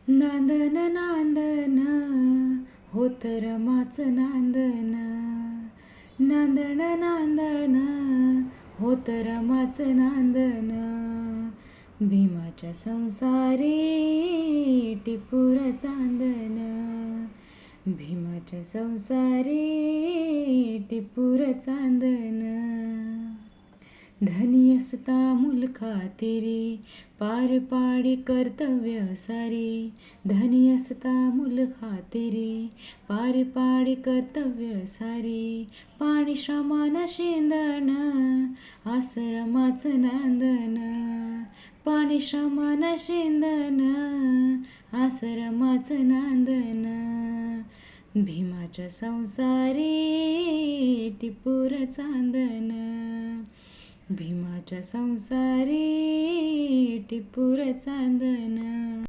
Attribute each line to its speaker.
Speaker 1: नांदन नांदन होत रमाचं नांदन, नांदन नांदन होत रमाचं नांदन. भीमाच्या संसारी टिपूर चांदन, भीमाच्या संसारी टिपूर चांदन. धनी असता मुलखा तेरी पार पाडी कर्तव्य सारी, धनी असता मुलखा तेरी पार पाडी कर्तव्य सारी. पाणी श्रमाना शेंदण आश्रमाचं नांदन, पाणी श्रमाना शेंदण आश्रमाचं नांदन. भीमाच्या संसारी टिपूर चांदन, भीमाच्या संसारी टिपूर चांदन.